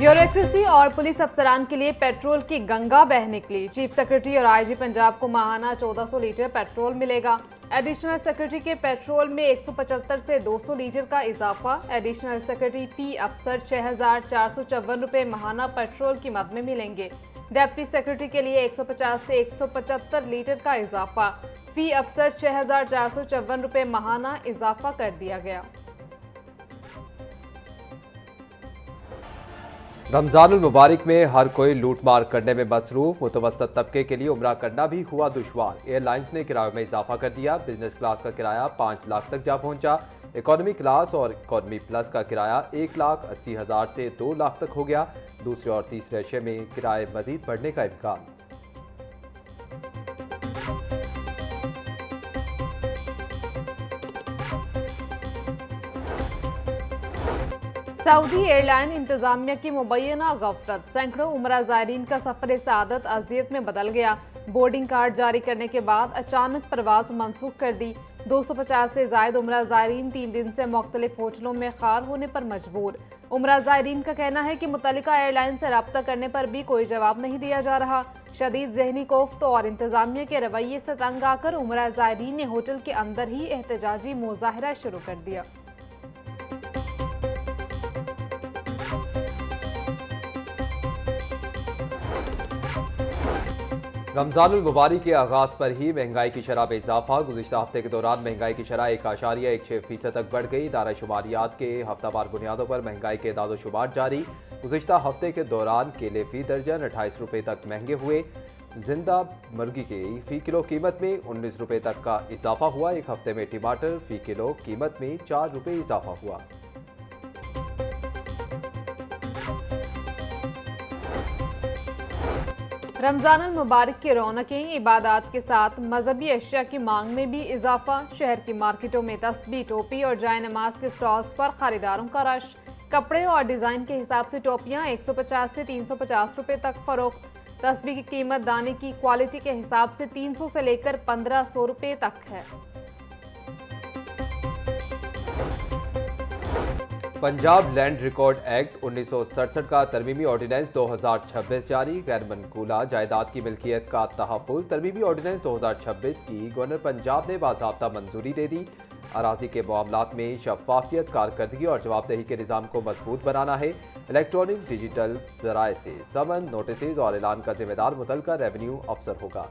Bureaucracy और police अफसरान के लिए पेट्रोल की गंगा बह निकली। चीफ सेक्रेटरी और आईजी पंजाब को माहाना 1400 लीटर पेट्रोल मिलेगा। एडिशनल सेक्रेटरी के पेट्रोल में 175 से 200 लीटर का इजाफा। एडिशनल सेक्रेटरी फी अफसर 6454 रुपये माहाना पेट्रोल कीमत में मिलेंगे। डिप्टी सेक्रेटरी के लिए 150 से 175 लीटर का इजाफा। फी अफसर 6454 रुपये माहाना इजाफा कर दिया गया। रमजानुल मुबारक में हर कोई लूटमार करने में मसरूफ। मुतवस्सत तबके के लिए उम्रा करना भी हुआ दुश्वार। एयरलाइंस ने किराए में इजाफा कर दिया। बिजनेस क्लास का किराया 5 लाख तक जा पहुंचा। इकॉनमी क्लास और इकॉनमी प्लस का किराया 1,80,000 से 2 लाख तक हो गया। दूसरे और तीसरे अशे में किराए मजीद बढ़ने का इम्कान। सऊदी एयरलाइन इंतजामिया की मुबैना गफलत। सैकड़ों उमरा ज़ायरीन का सफर सआदत अजियत में बदल गया। बोर्डिंग कार्ड जारी करने के बाद अचानक परवाज मनसूख कर दी। 250 से जायद उमरा ज़ायरीन 3 दिन से मुख्तलिफ होटलों में खार होने पर मजबूर। उमरा ज़ायरीन का कहना है कि मुतल्लिका एयरलाइन से रब्ता करने पर भी कोई जवाब नहीं दिया जा रहा। शदीद जहनी कोफ्त और इंतजामिया के रवैये से तंग आकर उमरा ज़ायरीन ने होटल के अंदर ही एहतजाजी मुजाहरा शुरू कर दिया। रमजानुल मुबारक के आगाज पर ही महंगाई की शरह में इजाफा। गुज़िश्ता हफ्ते के दौरान महंगाई की शरह 1.16% तक बढ़ गई। दायरा शुमारियात के हफ्तावार बुनियादों पर महंगाई के दादो शुमार जारी। गुज़िश्ता हफ्ते के दौरान केले फी दर्जन 28 रुपये तक महंगे हुए। जिंदा मुर्गी की फी किलो कीमत में 19 रुपये तक का इजाफा हुआ। एक हफ्ते में टमाटर फी किलो कीमत में 4 रुपये इजाफा हुआ। रमजानुल मुबारक की रौनकें इबादत के साथ मजहबी अशिया की मांग में भी इजाफा। शहर की मार्केटों में तस्बीह, टोपी और जाय नमाज के स्टॉल्स पर खरीदारों का रश। कपड़े और डिजाइन के हिसाब से टोपियां 150 से 350 रुपए तक फरोख्त। तस्बीह की कीमत दाने की क्वालिटी के हिसाब से 300 से लेकर 1500 रुपए तक है। पंजाब लैंड रिकॉर्ड एक्ट 1967 का तरमीमी ऑर्डिनेंस 2026 जारी। गैर मनकूला जायदाद की मिल्कियत का तहफ़्फ़ुज़। तरमीमी ऑर्डिनेंस 2026 की गवर्नर पंजाब ने बाज़ाब्ता मंजूरी दे दी। अराज़ी के मामलात में शफाफियत, कारकर्दगी और जवाबदेही के निज़ाम को मजबूत बनाना है। इलेक्ट्रॉनिक डिजिटल ज़राए से समन, नोटिस और ऐलान का जिम्मेदार मुतल्लिका रेवेन्यू अफसर होगा।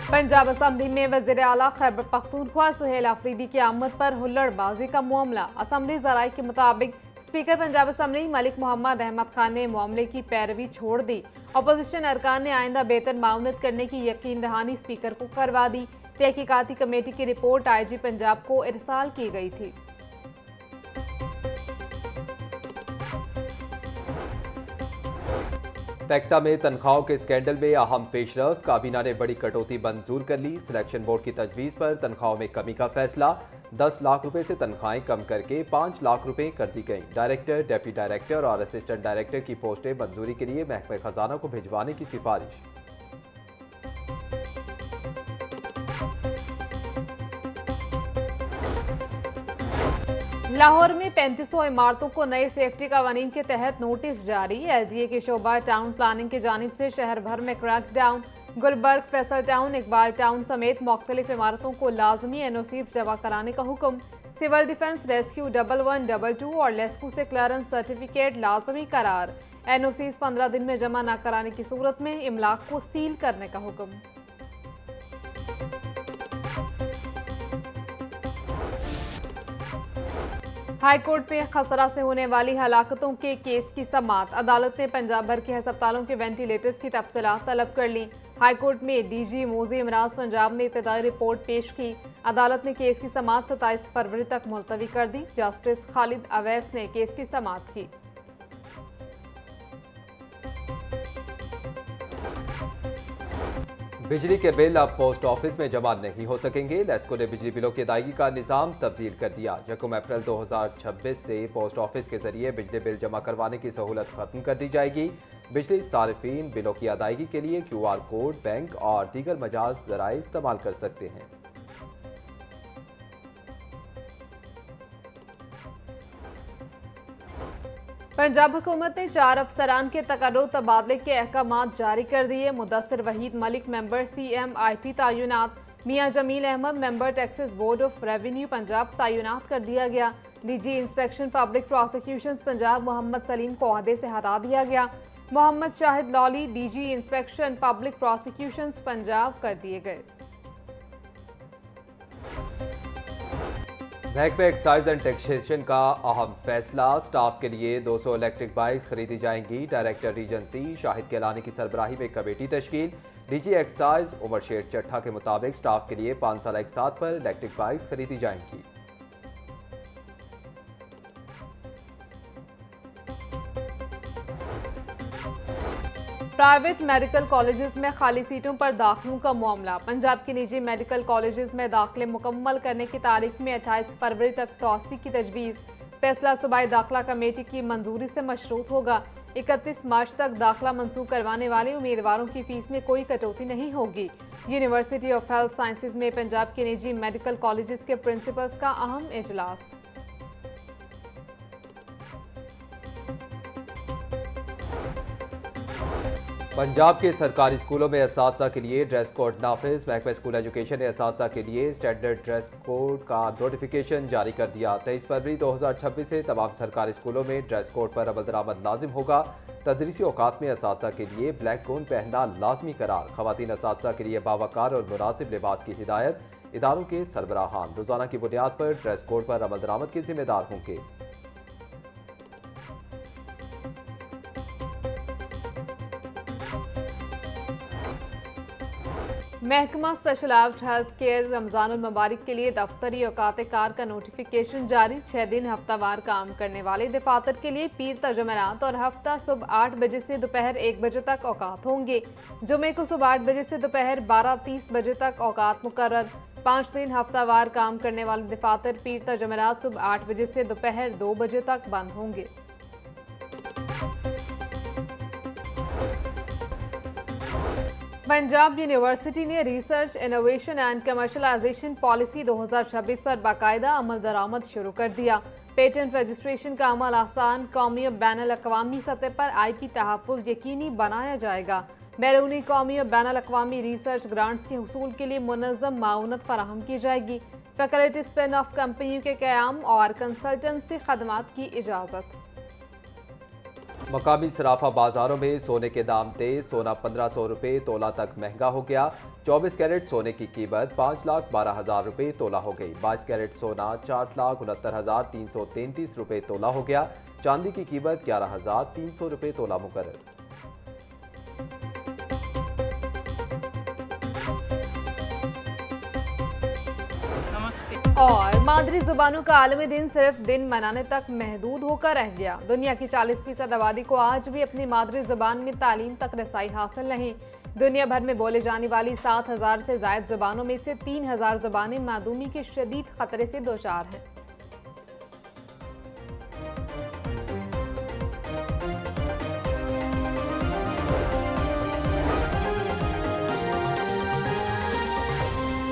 पंजाब असम्बली में वज़ीर आला खैबर पख्तूनख्वा सुहेल आफरीदी की आमद पर हुल्लड़बाजी का मामला। असम्बली ज़राए के मुताबिक स्पीकर पंजाब असम्बली मलिक मोहम्मद अहमद खान ने मामले की पैरवी छोड़ दी। अपोजिशन अरकान ने आइंदा बेहतर मामलत करने की यकीन दहानी स्पीकर को करवा दी। तहकीकाती कमेटी की रिपोर्ट IG पंजाब को इरसाल की गई थी। पैक्टा में तनख्वाहों के स्कैंडल में अहम पेशरफ। काबीना ने बड़ी कटौती मंजूर कर ली। सिलेक्शन बोर्ड की तजवीज़ पर तनख्वाहों में कमी का फैसला। 10 लाख रुपए से तनख्वाहें कम करके 5 लाख रुपए कर दी गई। डायरेक्टर, डिप्टी डायरेक्टर और असिस्टेंट डायरेक्टर की पोस्टें मंजूरी के लिए महकमे खजाना को भिजवाने की सिफारिश। लाहौर में 3500 इमारतों को नए सेफ्टी कवानीन के तहत नोटिस जारी। LGA के शोबा टाउन प्लानिंग की जानिब से शहर भर में crackdown. Gulberg, Faisal town, Iqbal town समेत मुख्तलिफ इमारतों को लाजमी NOCs जमा कराने का हुक्म। सिविल डिफेंस, रेस्क्यू 1112 और लेस्कू से क्लियरेंस सर्टिफिकेट लाजमी करार। NOCs 15 दिन में जमा न कराने की सूरत में इमलाक को सील करने का हुक्म। हाईकोर्ट में खसरा से होने वाली हलाकतों के केस की समाअत। अदालत ने पंजाब भर के अस्पतालों के वेंटिलेटर्स की तफसीलात तलब कर ली। हाईकोर्ट में DG मोजी इमराज पंजाब ने इब्तदाई रिपोर्ट पेश की। अदालत ने केस की समाअत 27 फरवरी तक मुलतवी कर दी। जस्टिस खालिद अवैस ने केस की समाअत की। बिजली के बिल अब पोस्ट ऑफिस में जमा नहीं हो सकेंगे। लेस्को ने बिजली बिलों की अदायगी का निज़ाम तब्दील कर दिया। 1 अप्रैल 2026 से पोस्ट ऑफिस के जरिए बिजली बिल जमा करवाने की सहूलत खत्म कर दी जाएगी। बिजली सारिफीन बिलों की अदायगी के लिए QR कोड, बैंक और दीगर मजाज ज़राए इस्तेमाल कर सकते हैं। पंजाब हुकूमत ने 4 अफसरान के तकर्रुर तबादले के अहकामात जारी कर दिए। मुदस्सिर वहीद मलिक मेंबर CMIT तैनात, Mian Jamil Ahmad member taxes board of revenue Punjab तैनात कर दिया गया। DG inspection public prosecutions Punjab Mohammad Salim को ओहदे से हटा दिया गया। Mohammad Shahid Lolly DG inspection public prosecutions Punjab कर दिए गए। महकमे एक्साइज एंड टैक्सेशन का अहम फैसला, स्टाफ के लिए 200 इलेक्ट्रिक बाइक्स खरीदी जाएंगी। Director region C Shahid Kelani की सरबराही में कमेटी तश्कील। DG एक्साइज उमर शेर चट्ठा के मुताबिक स्टाफ के लिए 5 साल एक साथ पर इलेक्ट्रिक बाइक्स खरीदी जाएंगी। प्राइवेट मेडिकल कॉलेजेस में खाली सीटों पर दाखिलों का मामला। पंजाब के निजी मेडिकल कॉलेजेस में दाखिले मुकम्मल करने की तारीख में 28 फरवरी तक तौसी की तजवीज़। फैसला सूबाई दाखिला कमेटी की मंजूरी से मशरूत होगा। 31 मार्च तक दाखिला मंसूख करवाने वाले उम्मीदवारों की फीस में कोई कटौती नहीं होगी। यूनिवर्सिटी ऑफ हेल्थ साइंसेज में पंजाब के निजी मेडिकल कॉलेजेस के प्रिंसिपल्स का अहम इजलास। पंजाब के सरकारी स्कूलों में असातिज़ा के लिए ड्रेस कोड नाफिज। महकमा स्कूल एजुकेशन ने असातिज़ा के लिए स्टैंडर्ड ड्रेस कोड का नोटिफिकेशन जारी कर दिया। 23 फरवरी 2026 से तमाम सरकारी स्कूलों में ड्रेस कोड पर अमल दरामद लाजिम होगा। तदरीसी औकात में असातिज़ा के लिए ब्लैक गाउन पहनना लाजमी करार। खवातीन असातिज़ा के लिए बावकार और मुनासिब लिबास की हिदायत। इदारों के सरबराहान रोजाना की बुनियाद पर ड्रेस कोड पर अमल दरामद के जिम्मेदार होंगे। महकमा स्पेशलाइज्ड हेल्थ केयर रमजानुल मुबारक के लिए दफ्तरी औकात कार का नोटिफिकेशन जारी। 6 दिन हफ्तावार काम करने वाले दफातर के लिए पीर ता जमेरात और हफ्ता सुबह 8 बजे से दोपहर 1 बजे तक औकात होंगे। जुमे को सुबह 8 बजे से दोपहर 12:30 बजे तक औकात मुकर्रर। 5 दिन हफ्तावार काम करने वाले दफातर पीर ता जमेरात सुबह 8 बजे से दोपहर 2 बजे तक बंद होंगे। पंजाब यूनिवर्सिटी ने research innovation and commercialisation policy 2026 पर बाकायदा अमल दरामद शुरू कर दिया। पेटेंट रजिस्ट्रेशन का अमल आसान, कौमी और बैनुल अक़वामी सतह पर IP तहफ़्फ़ुज़ यकीनी बनाया जाएगा। बैरूनी कौमी और बैनुल अक़वामी रिसर्च ग्रांट्स के हुसूल के लिए मुनज़्ज़म माउनत फराहम की जाएगी। फैकल्टी स्पिन ऑफ कंपनियों के क़याम और कंसल्टेंसी खदमात की इजाज़त। मकामी सराफा बाजारों में सोने के दाम तेज। सोना 1500 रुपये तोला तक महंगा हो गया। 24 कैरेट सोने की कीमत 5,12,000 रुपये तोला हो गई। 22 कैरेट सोना 4,69,333 रुपये तोला हो गया। चांदी की कीमत 11,300 रुपये तोला मुकर्रर। और मादरी जुबानों का आलमी दिन सिर्फ दिन मनाने तक महदूद होकर रह गया। दुनिया की 40% आबादी को आज भी अपनी मादरी जुबान में तालीम तक रसाई हासिल नहीं। दुनिया भर में बोले जाने वाली 7,000 से ज़ायद जुबानों में से 3,000 जुबानें मादूमी के शदीद खतरे से दोचार हैं।